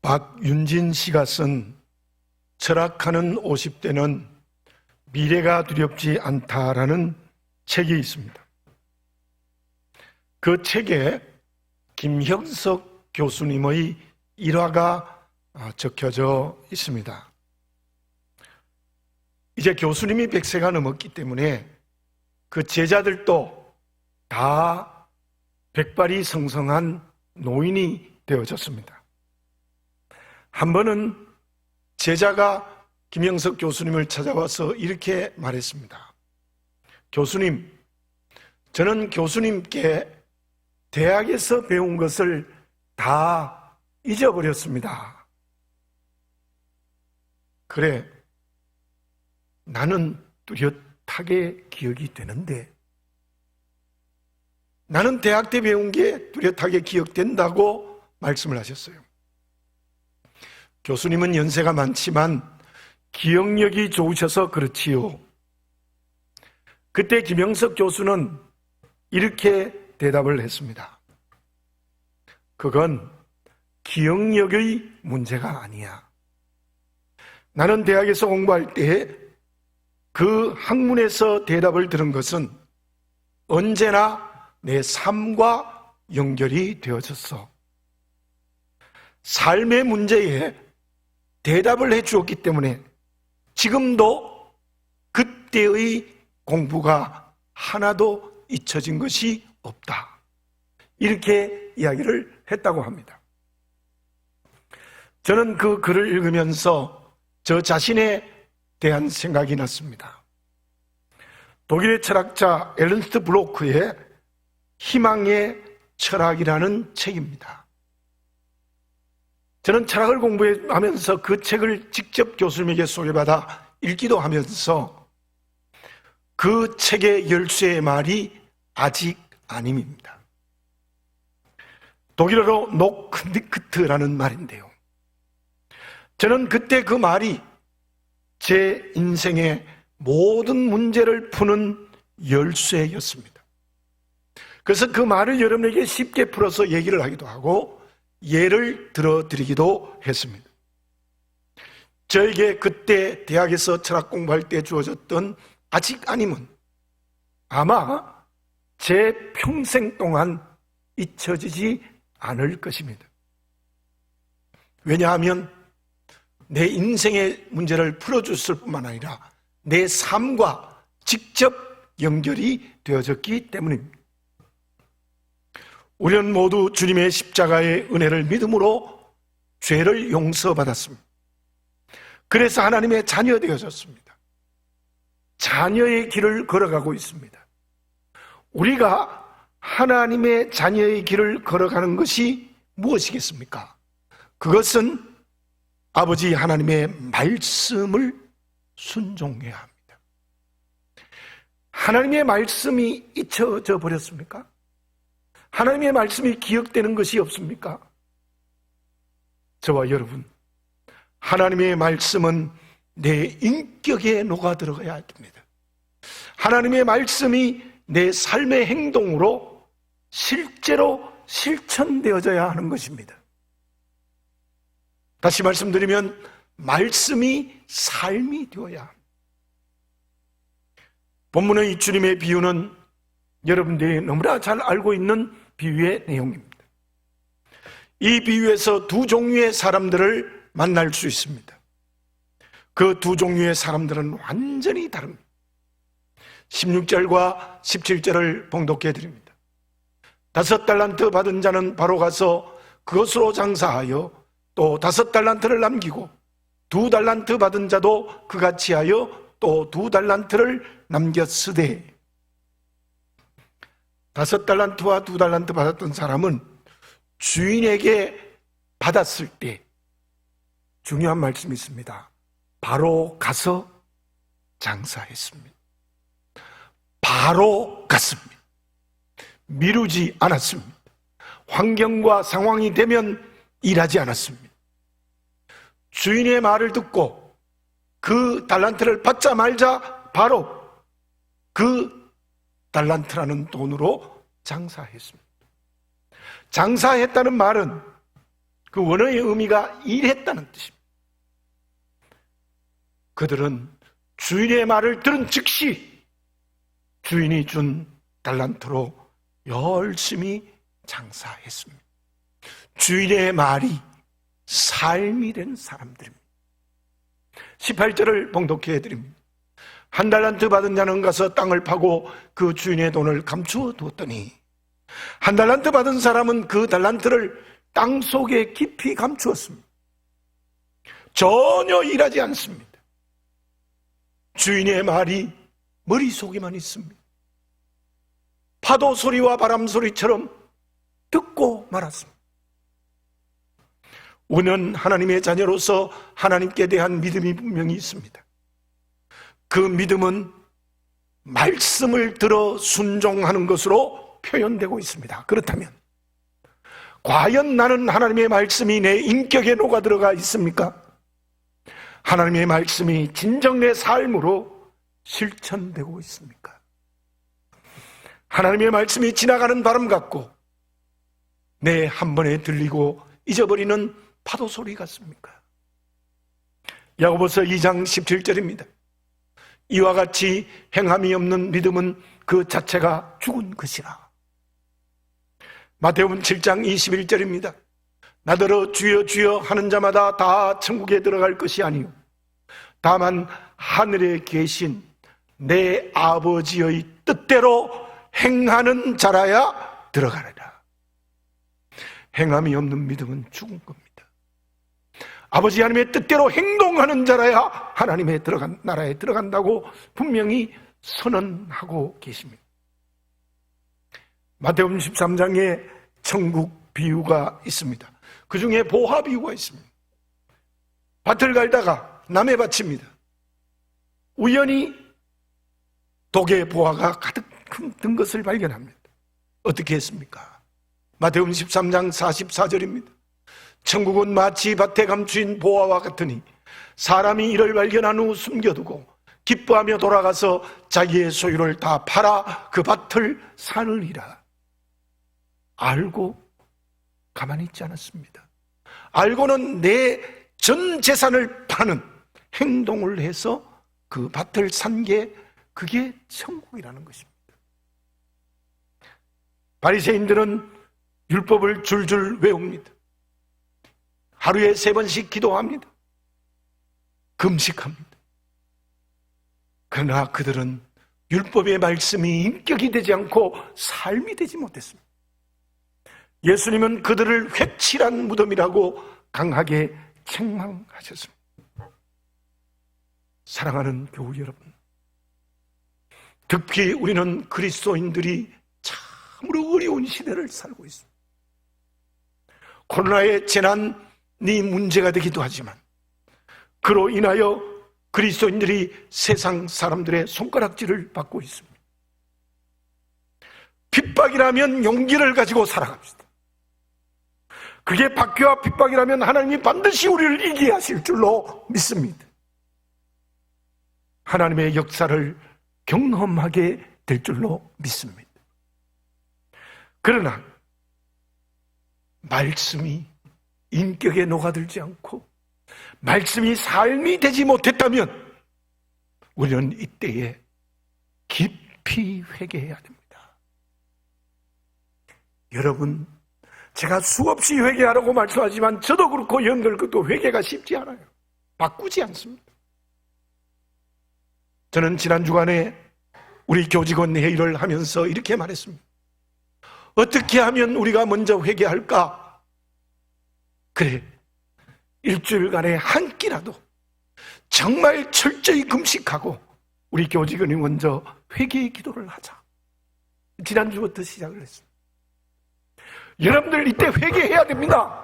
박윤진 씨가 쓴 철학하는 50대는 미래가 두렵지 않다라는 책이 있습니다. 그 책에 김형석 교수님의 일화가 적혀져 있습니다. 이제 교수님이 100세가 넘었기 때문에 그 제자들도 다 백발이 성성한 노인이 되어졌습니다. 한 번은 제자가 김형석 교수님을 찾아와서 이렇게 말했습니다. 교수님, 저는 교수님께 대학에서 배운 것을 다 잊어버렸습니다. 그래, 나는 뚜렷하게 기억이 되는데, 나는 대학 때 배운 게 뚜렷하게 기억된다고 말씀을 하셨어요. 교수님은 연세가 많지만 기억력이 좋으셔서 그렇지요. 그때 김형석 교수는 이렇게 대답을 했습니다. 그건 기억력의 문제가 아니야. 나는 대학에서 공부할 때 그 학문에서 대답을 들은 것은 언제나 내 삶과 연결이 되어졌어. 삶의 문제에 대답을 해 주었기 때문에 지금도 그때의 공부가 하나도 잊혀진 것이 없다. 이렇게 이야기를 했다고 합니다. 저는 그 글을 읽으면서 저 자신에 대한 생각이 났습니다. 독일의 철학자 에른스트 블로크의 희망의 철학이라는 책입니다. 저는 철학을 공부하면서 그 책을 직접 교수님에게 소개받아 읽기도 하면서 그 책의 열쇠의 말이 아직 아님입니다. 독일어로 노크니크트라는 말인데요. 저는 그때 그 말이 제 인생의 모든 문제를 푸는 열쇠였습니다. 그래서 그 말을 여러분에게 쉽게 풀어서 얘기를 하기도 하고 예를 들어드리기도 했습니다. 저에게 그때 대학에서 철학 공부할 때 주어졌던 아직 아님은 아마 제 평생 동안 잊혀지지 않을 것입니다. 왜냐하면 내 인생의 문제를 풀어줬을 뿐만 아니라 내 삶과 직접 연결이 되어졌기 때문입니다. 우리는 모두 주님의 십자가의 은혜를 믿음으로 죄를 용서받았습니다. 그래서 하나님의 자녀 되어졌습니다. 자녀의 길을 걸어가고 있습니다. 우리가 하나님의 자녀의 길을 걸어가는 것이 무엇이겠습니까? 그것은 아버지 하나님의 말씀을 순종해야 합니다. 하나님의 말씀이 잊혀져 버렸습니까? 하나님의 말씀이 기억되는 것이 없습니까? 저와 여러분, 하나님의 말씀은 내 인격에 녹아 들어가야 됩니다. 하나님의 말씀이 내 삶의 행동으로 실제로 실천되어져야 하는 것입니다. 다시 말씀드리면 말씀이 삶이 되어야 합니다. 본문의 이 주님의 비유는 여러분들이 너무나 잘 알고 있는 비유의 내용입니다. 이 비유에서 두 종류의 사람들을 만날 수 있습니다. 그 두 종류의 사람들은 완전히 다릅니다. 16절과 17절을 봉독해 드립니다. 5달란트 받은 자는 바로 가서 그것으로 장사하여 또 5달란트를 남기고 2달란트 받은 자도 그같이 하여 또 2달란트를 남겼으되 5달란트와 2달란트 받았던 사람은 주인에게 받았을 때 중요한 말씀이 있습니다. 바로 가서 장사했습니다. 바로 갔습니다. 미루지 않았습니다. 환경과 상황이 되면 일하지 않았습니다. 주인의 말을 듣고 그 달란트를 받자 말자 바로 그 달란트라는 돈으로 장사했습니다. 장사했다는 말은 그 원어의 의미가 일했다는 뜻입니다. 그들은 주인의 말을 들은 즉시 주인이 준 달란트로 열심히 장사했습니다. 주인의 말이 삶이 된 사람들입니다. 18절을 봉독해 드립니다. 한 달란트 받은 자는 가서 땅을 파고 그 주인의 돈을 감추어 두었더니 한 달란트 받은 사람은 그 달란트를 땅 속에 깊이 감추었습니다. 전혀 일하지 않습니다. 주인의 말이 머릿속에만 있습니다. 파도 소리와 바람 소리처럼 듣고 말았습니다. 우리는 하나님의 자녀로서 하나님께 대한 믿음이 분명히 있습니다. 그 믿음은 말씀을 들어 순종하는 것으로 표현되고 있습니다. 그렇다면 과연 나는 하나님의 말씀이 내 인격에 녹아 들어가 있습니까? 하나님의 말씀이 진정 내 삶으로 실천되고 있습니까? 하나님의 말씀이 지나가는 바람 같고 내 한 번에 들리고 잊어버리는 파도 소리 같습니까? 야고보서 2장 17절입니다. 이와 같이 행함이 없는 믿음은 그 자체가 죽은 것이라. 마태복음 7장 21절입니다. 나더러 주여 주여 하는 자마다 다 천국에 들어갈 것이 아니요 다만 하늘에 계신 내 아버지의 뜻대로 행하는 자라야 들어가리라. 행함이 없는 믿음은 죽은 겁니다. 아버지 하나님의 뜻대로 행동하는 자라야 하나님의 나라에 들어간다고 분명히 선언하고 계십니다. 마태복음 13장에 천국 비유가 있습니다. 그 중에 보화 비유가 있습니다. 밭을 갈다가 남의 밭입니다. 우연히 독의 보화가 가득 든 것을 발견합니다. 어떻게 했습니까? 마태복음 13장 44절입니다. 천국은 마치 밭에 감추인 보화와 같으니 사람이 이를 발견한 후 숨겨두고 기뻐하며 돌아가서 자기의 소유를 다 팔아 그 밭을 사느니라. 알고 가만히 있지 않았습니다. 알고는 내 전 재산을 파는 행동을 해서 그 밭을 산 게 그게 천국이라는 것입니다. 바리새인들은 율법을 줄줄 외웁니다. 하루에 3번씩 기도합니다. 금식합니다. 그러나 그들은 율법의 말씀이 인격이 되지 않고 삶이 되지 못했습니다. 예수님은 그들을 회칠한 무덤이라고 강하게 책망하셨습니다. 사랑하는 교우 여러분, 특히 우리는 그리스도인들이 참으로 어려운 시대를 살고 있습니다. 코로나의 재난이 문제가 되기도 하지만 그로 인하여 그리스도인들이 세상 사람들의 손가락질을 받고 있습니다. 핍박이라면 용기를 가지고 살아갑시다. 그게 박해와 핍박이라면 하나님이 반드시 우리를 이기게 하실 줄로 믿습니다. 하나님의 역사를 경험하게 될 줄로 믿습니다. 그러나 말씀이 인격에 녹아들지 않고 말씀이 삶이 되지 못했다면 우리는 이때에 깊이 회개해야 됩니다. 여러분, 제가 수없이 회개하라고 말씀하지만 저도 그렇고 여러분들 것도 회개가 쉽지 않아요. 바꾸지 않습니다. 저는 지난 주간에 우리 교직원 회의를 하면서 이렇게 말했습니다. 어떻게 하면 우리가 먼저 회개할까? 그래, 일주일간에 한 끼라도 정말 철저히 금식하고 우리 교직원이 먼저 회개의 기도를 하자. 지난주부터 시작을 했습니다. 여러분들 이때 회개해야 됩니다.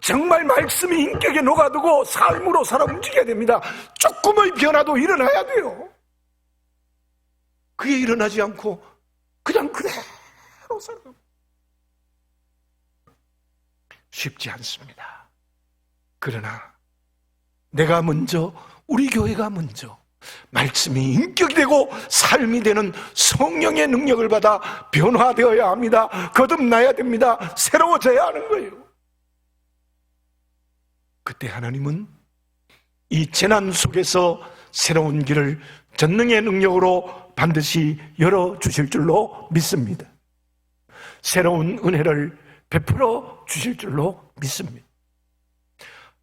정말 말씀이 인격에 녹아들고 삶으로 살아 움직여야 됩니다. 조금의 변화도 일어나야 돼요. 그게 일어나지 않고 그냥 그대로 살아갑니다. 쉽지 않습니다. 그러나 내가 먼저, 우리 교회가 먼저 말씀이 인격이 되고 삶이 되는 성령의 능력을 받아 변화되어야 합니다. 거듭나야 됩니다. 새로워져야 하는 거예요. 그때 하나님은 이 재난 속에서 새로운 길을 전능의 능력으로 반드시 열어주실 줄로 믿습니다. 새로운 은혜를 베풀어 주실 줄로 믿습니다.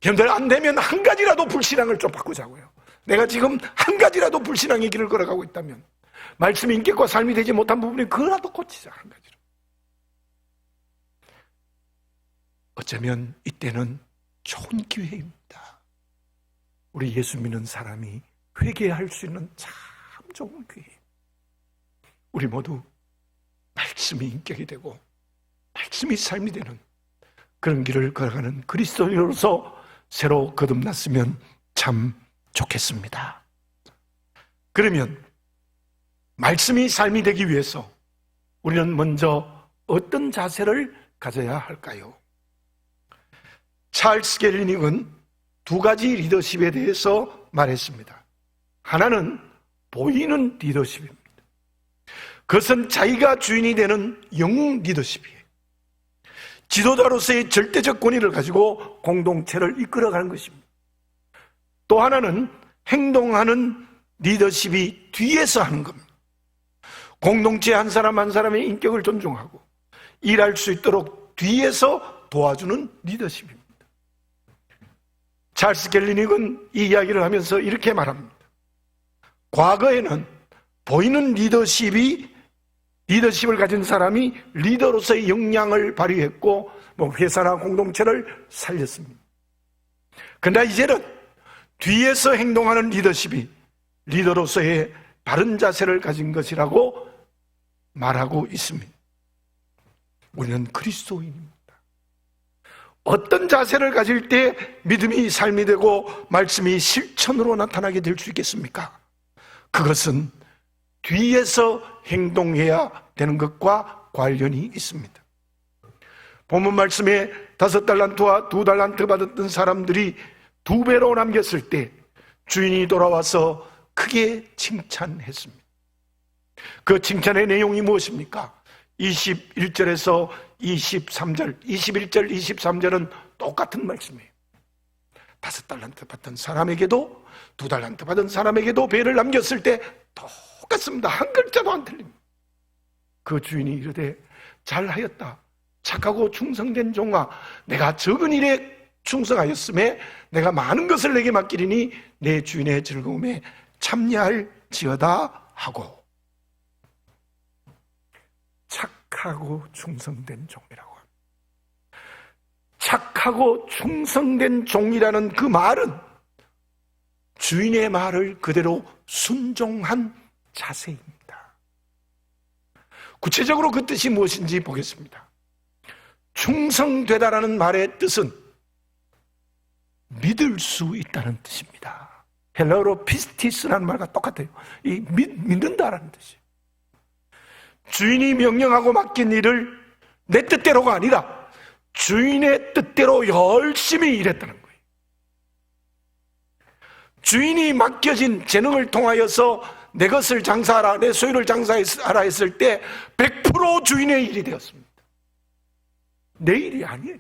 여러분들, 안 되면 한 가지라도 불신앙을 좀 바꾸자고요. 내가 지금 한 가지라도 불신앙의 길을 걸어가고 있다면, 말씀의 인격과 삶이 되지 못한 부분이 그거라도 고치자, 한 가지로. 어쩌면 이때는 좋은 기회입니다. 우리 예수 믿는 사람이 회개할 수 있는 참 좋은 기회. 우리 모두 말씀이 인격이 되고 말씀이 삶이 되는 그런 길을 걸어가는 그리스도인으로서 새로 거듭났으면 참 좋겠습니다. 그러면 말씀이 삶이 되기 위해서 우리는 먼저 어떤 자세를 가져야 할까요? 찰스 갤리닉은 두 가지 리더십에 대해서 말했습니다. 하나는 보이는 리더십입니다. 그것은 자기가 주인이 되는 영웅 리더십이에요. 지도자로서의 절대적 권위를 가지고 공동체를 이끌어가는 것입니다. 또 하나는 행동하는 리더십이 뒤에서 하는 겁니다. 공동체 한 사람 한 사람의 인격을 존중하고 일할 수 있도록 뒤에서 도와주는 리더십입니다. 찰스 갤리닉은 이 이야기를 하면서 이렇게 말합니다. 과거에는 보이는 리더십을 가진 사람이 리더로서의 역량을 발휘했고 회사나 공동체를 살렸습니다. 그러나 이제는 뒤에서 행동하는 리더십이 리더로서의 바른 자세를 가진 것이라고 말하고 있습니다. 우리는 그리스도인입니다. 어떤 자세를 가질 때 믿음이 삶이 되고 말씀이 실천으로 나타나게 될 수 있겠습니까? 그것은 뒤에서 행동해야 되는 것과 관련이 있습니다. 본문 말씀에 5달란트와 2달란트 받았던 사람들이 2배로 남겼을 때 주인이 돌아와서 크게 칭찬했습니다. 그 칭찬의 내용이 무엇입니까? 21절에서 23절, 21절, 23절은 똑같은 말씀이에요. 5달란트 받은 사람에게도 2달란트 받은 사람에게도 배를 남겼을 때 똑같습니다. 한 글자도 안 틀립니다. 그 주인이 이르되 잘하였다. 착하고 충성된 종아, 내가 적은 일에 충성하였음에 내가 많은 것을 내게 맡기리니 내 주인의 즐거움에 참여할지어다 하고. 착하고 충성된 종이라고 합니다. 착하고 충성된 종이라는 그 말은 주인의 말을 그대로 순종한 자세입니다. 구체적으로 그 뜻이 무엇인지 보겠습니다. 충성되다라는 말의 뜻은 믿을 수 있다는 뜻입니다. 헬라어로 피스티스라는 말과 똑같아요. 이 믿는다라는 뜻이에요. 주인이 명령하고 맡긴 일을 내 뜻대로가 아니라 주인의 뜻대로 열심히 일했다는 거예요. 주인이 맡겨진 재능을 통하여서 내 것을 장사하라, 내 소유를 장사하라 했을 때 100% 주인의 일이 되었습니다. 내 일이 아니에요.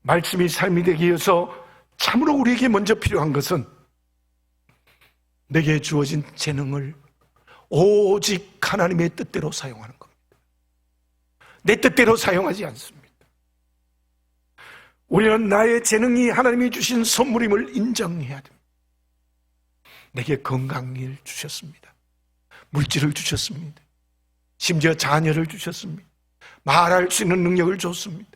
말씀이 삶이 되기 위해서 참으로 우리에게 먼저 필요한 것은 내게 주어진 재능을 오직 하나님의 뜻대로 사용하는 겁니다. 내 뜻대로 사용하지 않습니다. 우리는 나의 재능이 하나님이 주신 선물임을 인정해야 됩니다. 내게 건강을 주셨습니다. 물질을 주셨습니다. 심지어 자녀를 주셨습니다. 말할 수 있는 능력을 줬습니다.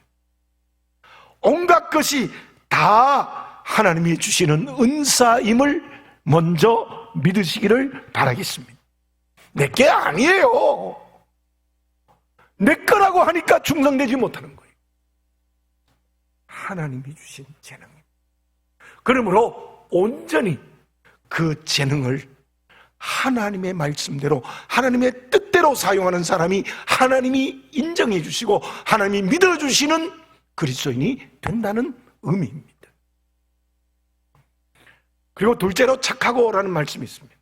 온갖 것이 다 하나님이 주시는 은사임을 먼저 믿으시기를 바라겠습니다. 내게 아니에요. 내 거라고 하니까 충성되지 못하는 거예요. 하나님이 주신 재능입니다. 그러므로 온전히 그 재능을 하나님의 말씀대로 하나님의 뜻대로 사용하는 사람이 하나님이 인정해 주시고 하나님이 믿어주시는 그리스도인이 된다는 의미입니다. 그리고 둘째로 착하고라는 말씀이 있습니다.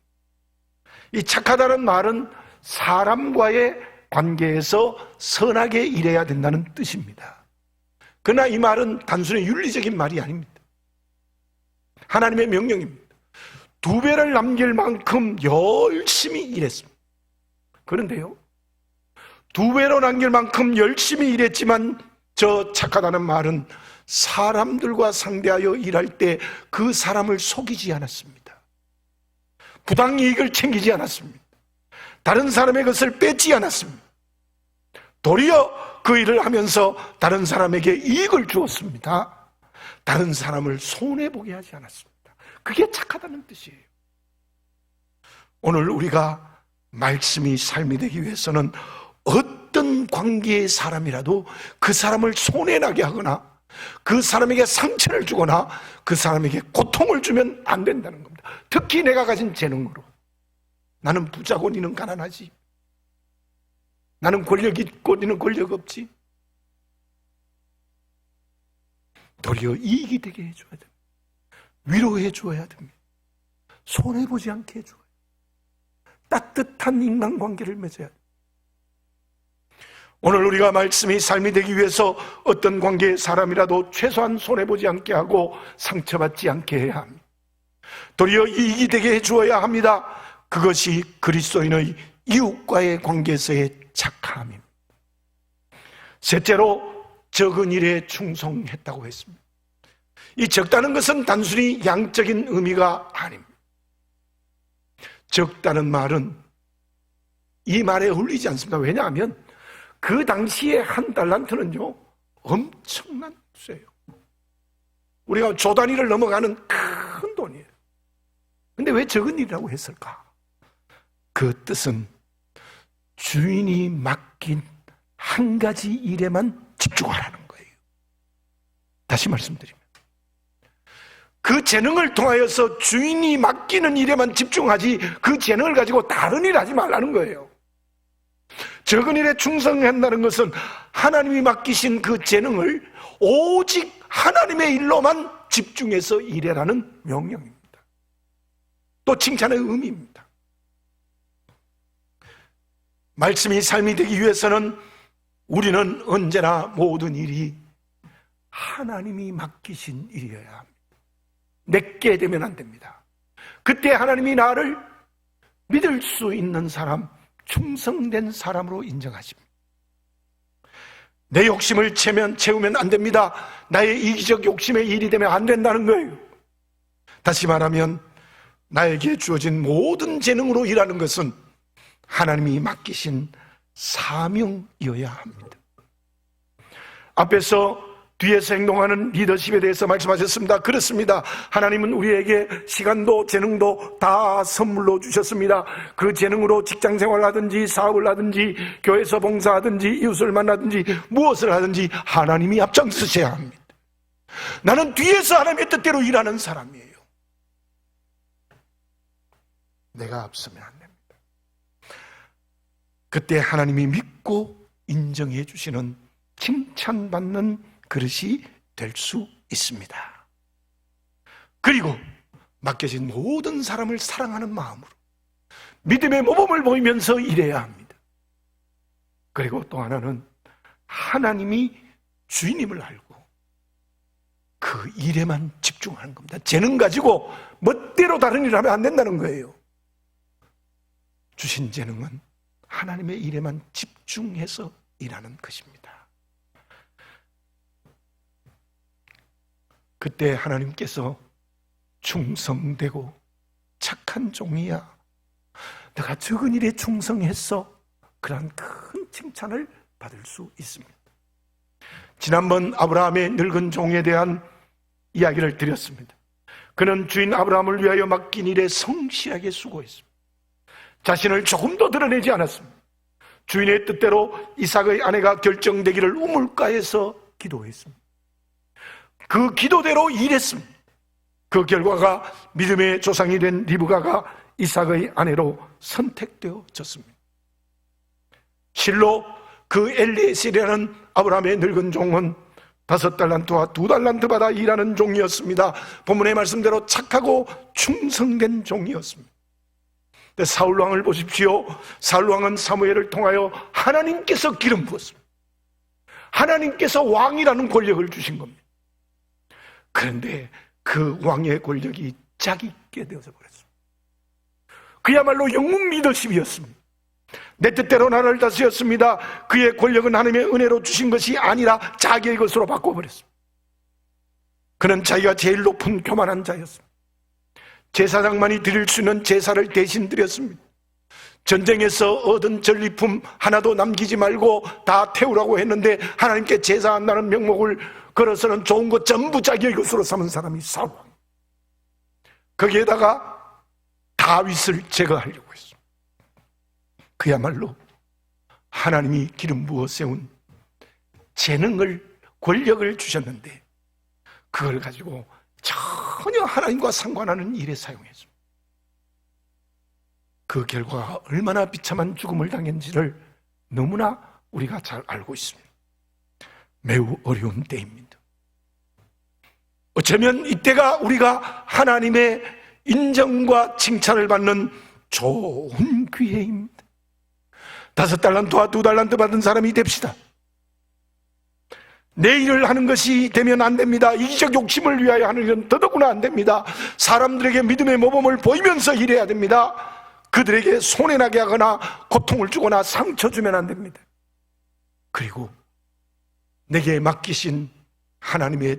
이 착하다는 말은 사람과의 관계에서 선하게 일해야 된다는 뜻입니다. 그러나 이 말은 단순히 윤리적인 말이 아닙니다. 하나님의 명령입니다. 2배를 남길 만큼 열심히 일했습니다. 그런데요, 2배로 남길 만큼 열심히 일했지만 저 착하다는 말은 사람들과 상대하여 일할 때 그 사람을 속이지 않았습니다. 부당이익을 챙기지 않았습니다. 다른 사람의 것을 뺏지 않았습니다. 도리어 그 일을 하면서 다른 사람에게 이익을 주었습니다. 다른 사람을 손해보게 하지 않았습니다. 그게 착하다는 뜻이에요. 오늘 우리가 말씀이 삶이 되기 위해서는 어떤 관계의 사람이라도 그 사람을 손해나게 하거나 그 사람에게 상처를 주거나 그 사람에게 고통을 주면 안 된다는 겁니다. 특히 내가 가진 재능으로. 나는 부자고 니는 가난하지. 나는 권력 있고 니는 권력 없지. 도리어 이익이 되게 해줘야 됩니다. 위로해 줘야 됩니다. 손해보지 않게 해줘야 됩니다. 따뜻한 인간관계를 맺어야 됩니다. 오늘 우리가 말씀이 삶이 되기 위해서 어떤 관계의 사람이라도 최소한 손해보지 않게 하고 상처받지 않게 해야 합니다. 도리어 이익이 되게 해주어야 합니다. 그것이 그리스도인의 이웃과의 관계에서의 착함입니다. 셋째로 적은 일에 충성했다고 했습니다. 이 적다는 것은 단순히 양적인 의미가 아닙니다. 적다는 말은 이 말에 어울리지 않습니다. 왜냐하면 그 당시에 한 달란트는요 엄청난 수예요. 우리가 조 단위를 넘어가는 큰 돈이에요. 근데 왜 적은 일이라고 했을까? 그 뜻은 주인이 맡긴 한 가지 일에만 집중하라는 거예요. 다시 말씀드리면 그 재능을 통하여서 주인이 맡기는 일에만 집중하지 그 재능을 가지고 다른 일 하지 말라는 거예요. 적은 일에 충성한다는 것은 하나님이 맡기신 그 재능을 오직 하나님의 일로만 집중해서 일해라는 명령입니다. 또 칭찬의 의미입니다. 말씀이 삶이 되기 위해서는 우리는 언제나 모든 일이 하나님이 맡기신 일이어야 합니다. 내게 되면 안 됩니다. 그때 하나님이 나를 믿을 수 있는 사람, 충성된 사람으로 인정하십니다. 내 욕심을 채우면 안 됩니다. 나의 이기적 욕심의 일이 되면 안 된다는 거예요. 다시 말하면 나에게 주어진 모든 재능으로 일하는 것은 하나님이 맡기신 사명이어야 합니다. 앞에서 뒤에서 행동하는 리더십에 대해서 말씀하셨습니다. 그렇습니다. 하나님은 우리에게 시간도 재능도 다 선물로 주셨습니다. 그 재능으로 직장생활을 하든지 사업을 하든지 교회에서 봉사하든지 이웃을 만나든지 무엇을 하든지 하나님이 앞장서셔야 합니다. 나는 뒤에서 하나님의 뜻대로 일하는 사람이에요. 내가 앞서면 안 됩니다. 그때 하나님이 믿고 인정해 주시는 칭찬받는 그릇이 될 수 있습니다. 그리고 맡겨진 모든 사람을 사랑하는 마음으로 믿음의 모범을 보이면서 일해야 합니다. 그리고 또 하나는 하나님이 주인임을 알고 그 일에만 집중하는 겁니다. 재능 가지고 멋대로 다른 일을 하면 안 된다는 거예요. 주신 재능은 하나님의 일에만 집중해서 일하는 것입니다. 그때 하나님께서 충성되고 착한 종이야, 내가 적은 일에 충성했어, 그런 큰 칭찬을 받을 수 있습니다. 지난번 아브라함의 늙은 종에 대한 이야기를 드렸습니다. 그는 주인 아브라함을 위하여 맡긴 일에 성실하게 수고했습니다. 자신을 조금도 드러내지 않았습니다. 주인의 뜻대로 이삭의 아내가 결정되기를 우물가에서 기도했습니다. 그 기도대로 일했습니다. 그 결과가 믿음의 조상이 된 리브가가 이삭의 아내로 선택되어졌습니다. 실로 그 엘리에셀이라는 아브라함의 늙은 종은 5달란트와 2달란트 받아 일하는 종이었습니다. 본문의 말씀대로 착하고 충성된 종이었습니다. 사울왕을 보십시오. 사울왕은 사무엘을 통하여 하나님께서 기름 부었습니다. 하나님께서 왕이라는 권력을 주신 겁니다. 그런데 그 왕의 권력이 자기께 되어져 버렸습니다. 그야말로 영웅 리더십이었습니다. 내 뜻대로 나라를 다스렸습니다. 그의 권력은 하나님의 은혜로 주신 것이 아니라 자기의 것으로 바꿔버렸습니다. 그는 자기가 제일 높은 교만한 자였습니다. 제사장만이 드릴 수 있는 제사를 대신 드렸습니다. 전쟁에서 얻은 전리품 하나도 남기지 말고 다 태우라고 했는데 하나님께 제사한다는 명목을 걸어서는 좋은 것 전부 자기의 것으로 삼은 사람이 사울 왕. 거기에다가 다윗을 제거하려고 했습니다. 그야말로 하나님이 기름 부어 세운 재능을, 권력을 주셨는데 그걸 가지고 전혀 하나님과 상관하는 일에 사용했습니다. 그 결과가 얼마나 비참한 죽음을 당했는지를 너무나 우리가 잘 알고 있습니다. 매우 어려운 때입니다. 어쩌면 이때가 우리가 하나님의 인정과 칭찬을 받는 좋은 기회입니다. 5달란트와 2달란트 받은 사람이 됩시다. 내 일을 하는 것이 되면 안 됩니다. 이기적 욕심을 위하여 하는 일은 더더구나 안 됩니다. 사람들에게 믿음의 모범을 보이면서 일해야 됩니다. 그들에게 손해나게 하거나 고통을 주거나 상처 주면 안 됩니다. 그리고 내게 맡기신 하나님의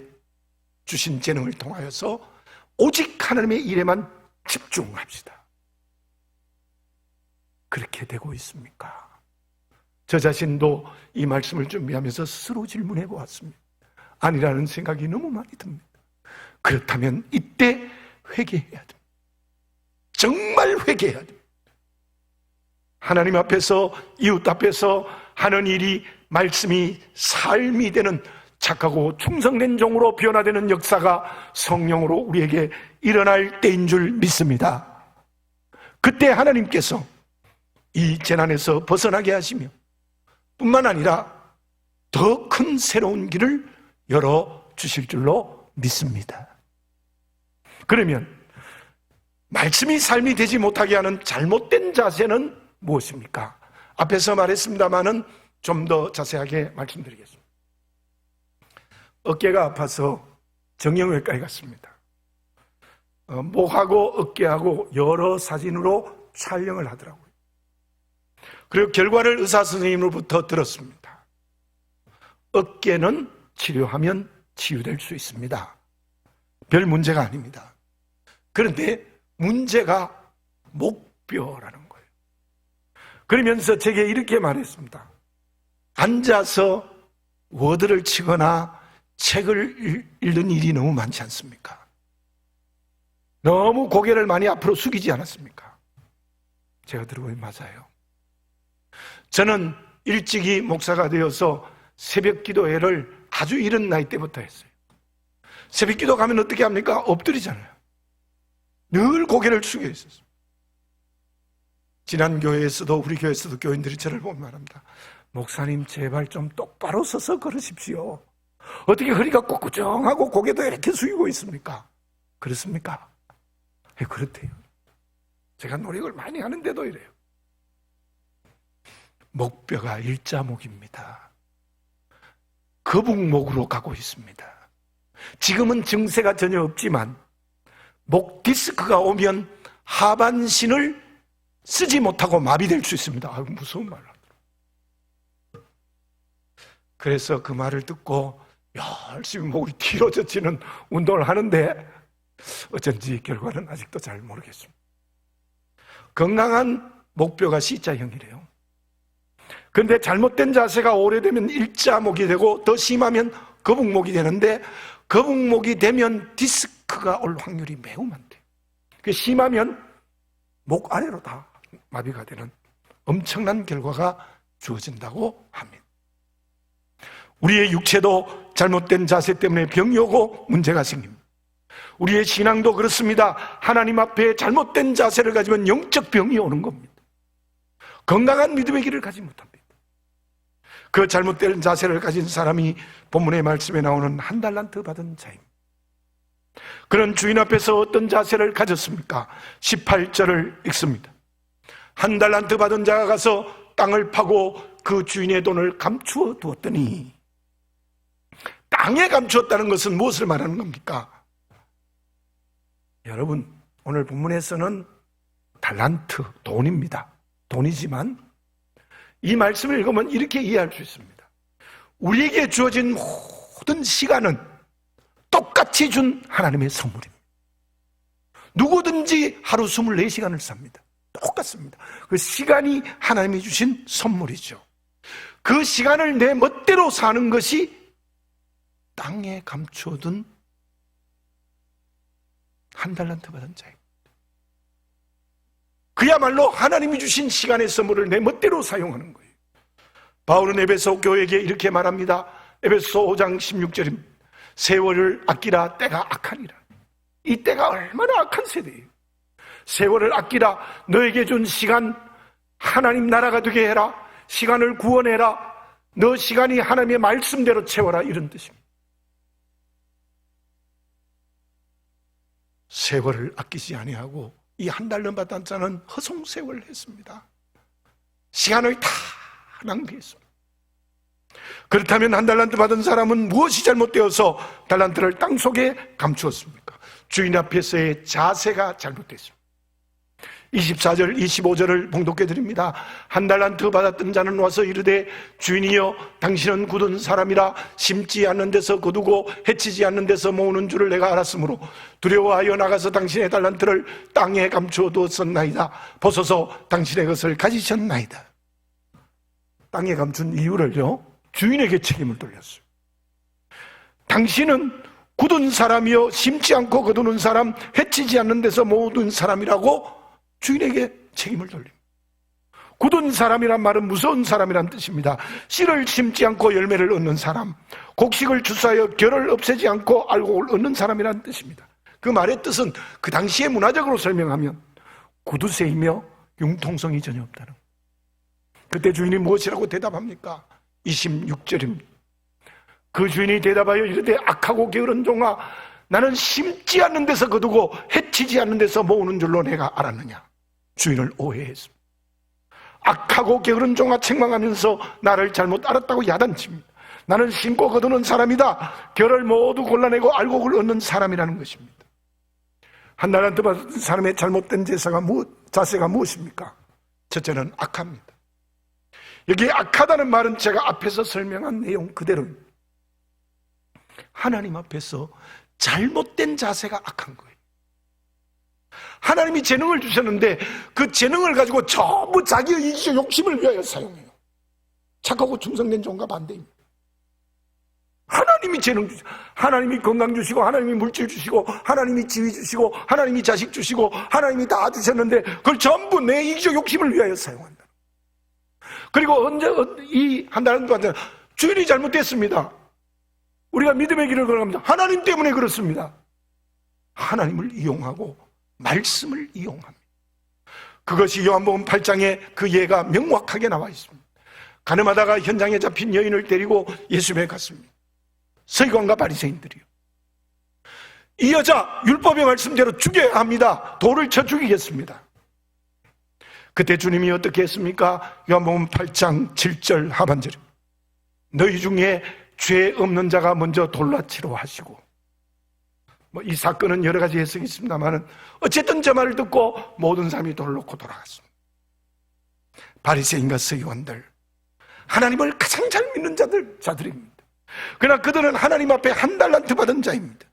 주신 재능을 통하여서 오직 하나님의 일에만 집중합시다. 그렇게 되고 있습니까? 저 자신도 이 말씀을 준비하면서 스스로 질문해 보았습니다. 아니라는 생각이 너무 많이 듭니다. 그렇다면 이때 회개해야 됩니다. 정말 회개해야 됩니다. 하나님 앞에서, 이웃 앞에서 하는 일이 말씀이 삶이 되는 착하고 충성된 종으로 변화되는 역사가 성령으로 우리에게 일어날 때인 줄 믿습니다. 그때 하나님께서 이 재난에서 벗어나게 하시며 뿐만 아니라 더 큰 새로운 길을 열어주실 줄로 믿습니다. 그러면 말씀이 삶이 되지 못하게 하는 잘못된 자세는 무엇입니까? 앞에서 말했습니다마는 좀 더 자세하게 말씀드리겠습니다. 어깨가 아파서 정형외과에 갔습니다. 목하고 어깨하고 여러 사진으로 촬영을 하더라고요. 그리고 결과를 의사 선생님으로부터 들었습니다. 어깨는 치료하면 치유될 수 있습니다. 별 문제가 아닙니다. 그런데 문제가 목뼈라는 거예요. 그러면서 제게 이렇게 말했습니다. 앉아서 워드를 치거나 책을 읽는 일이 너무 많지 않습니까? 너무 고개를 많이 앞으로 숙이지 않았습니까? 제가 들어보니 맞아요. 저는 일찍이 목사가 되어서 새벽 기도회를 아주 이른 나이 때부터 했어요. 새벽 기도 가면 어떻게 합니까? 엎드리잖아요. 늘 고개를 숙여 있었어요. 지난 교회에서도, 우리 교회에서도 교인들이 저를 보면 말합니다. 목사님 제발 좀 똑바로 서서 걸으십시오. 어떻게 허리가 꼿꼿정하고 고개도 이렇게 숙이고 있습니까? 그렇습니까? 네, 그렇대요. 제가 노력을 많이 하는데도 이래요. 목뼈가 일자목입니다. 거북목으로 가고 있습니다. 지금은 증세가 전혀 없지만 목 디스크가 오면 하반신을 쓰지 못하고 마비될 수 있습니다. 아유, 무서운 말로. 그래서 그 말을 듣고 열심히 목이 뒤로 젖히는 운동을 하는데 어쩐지 결과는 아직도 잘 모르겠습니다. 건강한 목뼈가 C자형이래요. 그런데 잘못된 자세가 오래되면 일자목이 되고 더 심하면 거북목이 되는데 거북목이 되면 디스크가 올 확률이 매우 많대요. 심하면 목 아래로 다 마비가 되는 엄청난 결과가 주어진다고 합니다. 우리의 육체도 잘못된 자세 때문에 병이 오고 문제가 생깁니다. 우리의 신앙도 그렇습니다. 하나님 앞에 잘못된 자세를 가지면 영적 병이 오는 겁니다. 건강한 믿음의 길을 가지 못합니다. 그 잘못된 자세를 가진 사람이 본문의 말씀에 나오는 1달란트 받은 자입니다. 그는 주인 앞에서 어떤 자세를 가졌습니까? 18절을 읽습니다. 1달란트 받은 자가 가서 땅을 파고 그 주인의 돈을 감추어 두었더니 땅에 감추었다는 것은 무엇을 말하는 겁니까? 여러분, 오늘 본문에서는 달란트, 돈입니다. 돈이지만 이 말씀을 읽으면 이렇게 이해할 수 있습니다. 우리에게 주어진 모든 시간은 똑같이 준 하나님의 선물입니다. 누구든지 하루 24시간을 삽니다. 똑같습니다. 그 시간이 하나님이 주신 선물이죠. 그 시간을 내 멋대로 사는 것이 땅에 감추어둔 한 달란트 받은 자입니다. 그야말로 하나님이 주신 시간의 선물을 내 멋대로 사용하는 거예요. 바울은 에베소 교회에게 이렇게 말합니다. 에베소 5장 16절입니다. 세월을 아끼라, 때가 악하니라. 이 때가 얼마나 악한 세대예요. 세월을 아끼라, 너에게 준 시간 하나님 나라가 되게 해라. 시간을 구원해라. 너 시간이 하나님의 말씀대로 채워라, 이런 뜻입니다. 세월을 아끼지 아니하고 이 한 달러 받은 자는 허송세월을 했습니다. 시간을 다 낭비했습니다. 그렇다면 한 달란트 받은 사람은 무엇이 잘못되어서 달란트를 땅속에 감추었습니까? 주인 앞에서의 자세가 잘못됐습니다. 24절, 25절을 봉독해 드립니다. 한 달란트 받았던 자는 와서 이르되, 주인이여, 당신은 굳은 사람이라 심지 않는 데서 거두고 해치지 않는 데서 모으는 줄을 내가 알았으므로 두려워하여 나가서 당신의 달란트를 땅에 감추어 두었었나이다. 벗어서 당신의 것을 가지셨나이다. 땅에 감춘 이유를요, 주인에게 책임을 돌렸어요. 당신은 굳은 사람이요, 심지 않고 거두는 사람, 해치지 않는 데서 모으는 사람이라고 주인에게 책임을 돌립니다. 굳은 사람이란 말은 무서운 사람이란 뜻입니다. 씨를 심지 않고 열매를 얻는 사람, 곡식을 주사하여 결을 없애지 않고 알곡을 얻는 사람이란 뜻입니다. 그 말의 뜻은 그 당시의 문화적으로 설명하면 구두쇠이며 융통성이 전혀 없다는 거예요. 그때 주인이 무엇이라고 대답합니까? 26절입니다. 그 주인이 대답하여 이르되, 악하고 게으른 종아, 나는 심지 않는 데서 거두고 해치지 않는 데서 모으는 줄로 내가 알았느냐. 주인을 오해했습니다. 악하고 게으른 종아 책망하면서 나를 잘못 알았다고 야단칩니다. 나는 심고 거두는 사람이다. 결을 모두 골라내고 알곡을 얻는 사람이라는 것입니다. 한 달란트 받은 사람의 잘못된 자세가 무엇입니까? 첫째는 악합니다. 여기 악하다는 말은 제가 앞에서 설명한 내용 그대로입니다. 하나님 앞에서 잘못된 자세가 악한 거예요. 하나님이 재능을 주셨는데 그 재능을 가지고 전부 자기의 이기적 욕심을 위하여 사용해요. 착하고 충성된 종과 반대입니다. 하나님이 재능 주시고, 하나님이 건강 주시고, 하나님이 물질 주시고, 하나님이 지위 주시고, 하나님이 자식 주시고, 하나님이 다 주셨는데 그걸 전부 내 이기적 욕심을 위하여 사용한다. 그리고 언제 이 한 달은 주인이 잘못됐습니다. 우리가 믿음의 길을 걸어갑니다. 하나님 때문에 그렇습니다. 하나님을 이용하고 말씀을 이용합니다. 그것이 요한복음 8장에 그 예가 명확하게 나와 있습니다. 가늠하다가 현장에 잡힌 여인을 데리고 예수님에 갔습니다. 서기관과 바리새인들이요. 이 여자 율법의 말씀대로 죽여야 합니다. 돌을 쳐 죽이겠습니다. 그때 주님이 어떻게 했습니까? 요한복음 8장 7절 하반절입니다. 너희 중에 죄 없는 자가 먼저 돌라치로 하시고, 이 사건은 여러 가지 해석이 있습니다만 어쨌든 제 말을 듣고 모든 사람이 돌을 놓고 돌아갔습니다. 바리새인과 서기관들, 하나님을 가장 잘 믿는 자들입니다. 그러나 그들은 하나님 앞에 한 달란트 받은 자입니다.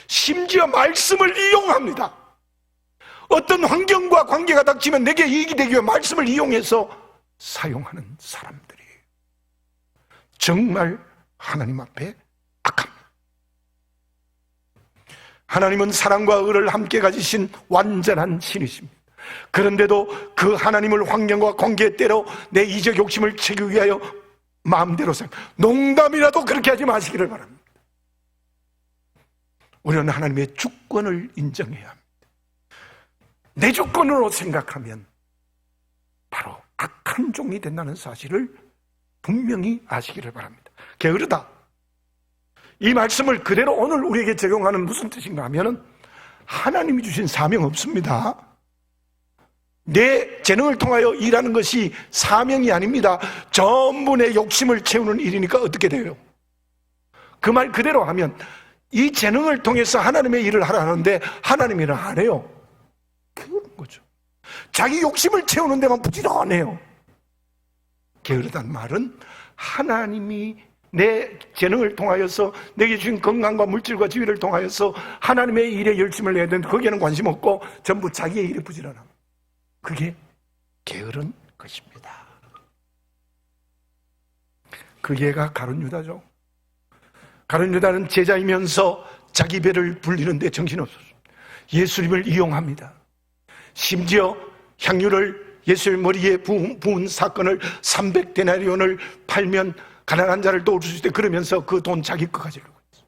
심지어 말씀을 이용합니다. 어떤 환경과 관계가 닥치면 내게 이익이 되기 위해 말씀을 이용해서 사용하는 사람들이에요. 정말 하나님 앞에 악합니다. 하나님은 사랑과 의를 함께 가지신 완전한 신이십니다. 그런데도 그 하나님을 환경과 관계에 때로 내 이적 욕심을 채우기 위하여 마음대로 농담이라도 그렇게 하지 마시기를 바랍니다. 우리는 하나님의 주권을 인정해야 합니다. 내 주권으로 생각하면 바로 악한 종이 된다는 사실을 분명히 아시기를 바랍니다. 게으르다, 이 말씀을 그대로 오늘 우리에게 적용하는 무슨 뜻인가 하면은 하나님이 주신 사명 없습니다. 내 재능을 통하여 일하는 것이 사명이 아닙니다. 전부 내 욕심을 채우는 일이니까 어떻게 돼요? 그 말 그대로 하면 이 재능을 통해서 하나님의 일을 하라는데 하나님 일을 안 해요. 그런 거죠. 자기 욕심을 채우는 데만 부지런해요. 게으르다는 말은 하나님이 내 재능을 통하여서 내게 주신 건강과 물질과 지위를 통하여서 하나님의 일에 열심을 내야 되는데 거기에는 관심 없고 전부 자기의 일에 부지런함. 그게 게으른 것입니다. 그 예가 가룟 유다죠. 가룟 유다는 제자이면서 자기 배를 불리는데 정신없었어요. 예수님을 이용합니다. 심지어 향유를 예수의 머리에 부은 사건을 300데나리온을 팔면 가난한 자를 도울 수 있을 때 그러면서 그 돈 자기 거 가지려고 했어요.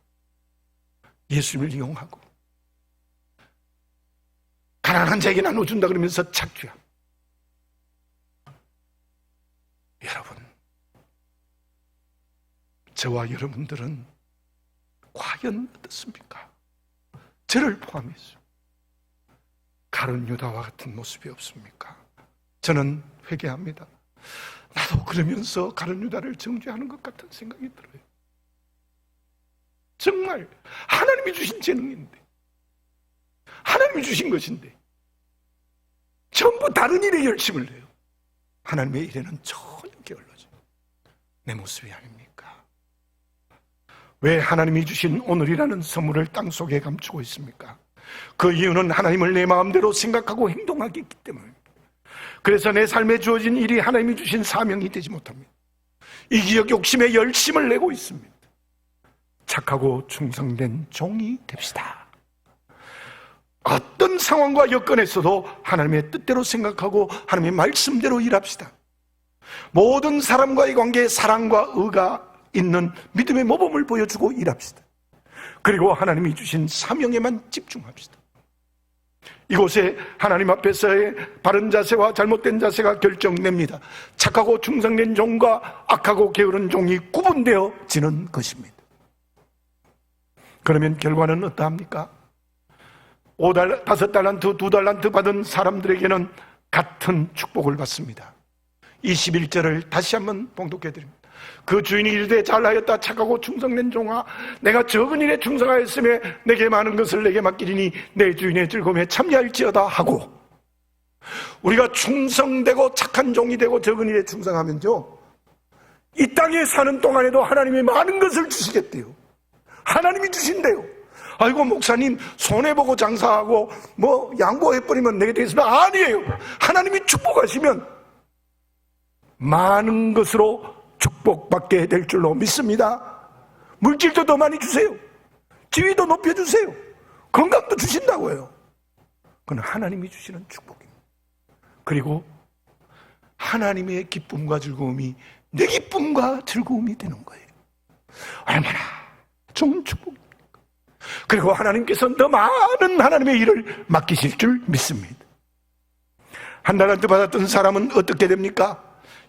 예수님을 이용하고 가난한 자에게 나눠준다 그러면서 착취함. 여러분, 저와 여러분들은 과연 어떻습니까? 저를 포함해서 가룟 유다와 같은 모습이 없습니까? 저는 회개합니다. 나도 그러면서 가룟 유다를 정죄하는 것 같은 생각이 들어요. 정말 하나님이 주신 재능인데, 하나님이 주신 것인데 전부 다른 일에 열심을 내요. 하나님의 일에는 전혀 게을러져요. 내 모습이 아닙니까? 왜 하나님이 주신 오늘이라는 선물을 땅속에 감추고 있습니까? 그 이유는 하나님을 내 마음대로 생각하고 행동하기 때문입니다. 그래서 내 삶에 주어진 일이 하나님이 주신 사명이 되지 못합니다. 이기적 욕심에 열심을 내고 있습니다. 착하고 충성된 종이 됩시다. 어떤 상황과 여건에서도 하나님의 뜻대로 생각하고 하나님의 말씀대로 일합시다. 모든 사람과의 관계에 사랑과 의가 있는 믿음의 모범을 보여주고 일합시다. 그리고 하나님이 주신 사명에만 집중합시다. 이곳에 하나님 앞에서의 바른 자세와 잘못된 자세가 결정됩니다. 착하고 충성된 종과 악하고 게으른 종이 구분되어지는 것입니다. 그러면 결과는 어떠합니까? 5달란트, 2달란트 받은 사람들에게는 같은 축복을 받습니다. 21절을 다시 한번 봉독해 드립니다. 그 주인이 이르되 잘하였다 착하고 충성된 종아, 내가 적은 일에 충성하였으며 내게 많은 것을 내게 맡기리니 내 주인의 즐거움에 참여할지어다 하고, 우리가 충성되고 착한 종이 되고 적은 일에 충성하면요, 이 땅에 사는 동안에도 하나님이 많은 것을 주시겠대요. 하나님이 주신대요. 아이고 목사님 손해보고 장사하고 뭐 양보해버리면 내게 되겠습니다. 아니에요. 하나님이 축복하시면 많은 것으로 축복받게 될 줄로 믿습니다. 물질도 더 많이 주세요. 지위도 높여주세요. 건강도 주신다고요. 그건 하나님이 주시는 축복입니다. 그리고 하나님의 기쁨과 즐거움이 내 기쁨과 즐거움이 되는 거예요. 얼마나 좋은 축복입니까? 그리고 하나님께서 더 많은 하나님의 일을 맡기실 줄 믿습니다. 한 달란트 받았던 사람은 어떻게 됩니까?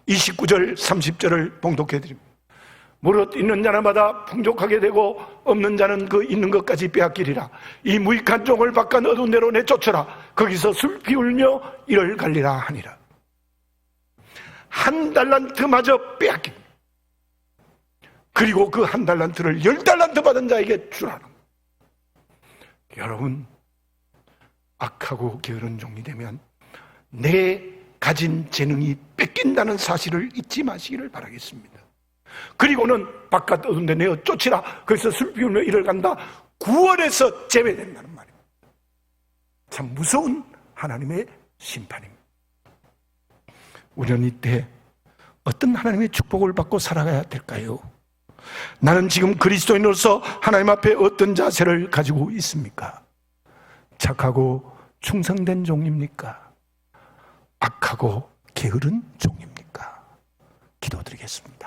29절 30절을 봉독해드립니다. 무릇 있는 자마다 풍족하게 되고 없는 자는 그 있는 것까지 빼앗기리라. 이 무익한 종을 바깥 어두운 데로 내쫓아라. 거기서 슬피 울며 이를 갈리라 하니라. 한 달란트마저 빼앗깁니다. 그리고 그 한 달란트를 10달란트 받은 자에게 주라는 거예요. 여러분, 악하고 게으른 종이 되면 내 가진 재능이 뺏긴다는 사실을 잊지 마시기를 바라겠습니다. 그리고는 바깥 어두운 데 내어 쫓으라. 거기서 슬피 울며 이를 간다. 구원에서 제외된다는 말입니다. 참 무서운 하나님의 심판입니다. 우리는 이때 어떤 하나님의 축복을 받고 살아가야 될까요? 나는 지금 그리스도인으로서 하나님 앞에 어떤 자세를 가지고 있습니까? 착하고 충성된 종입니까? 악하고 게으른 종입니까? 기도드리겠습니다.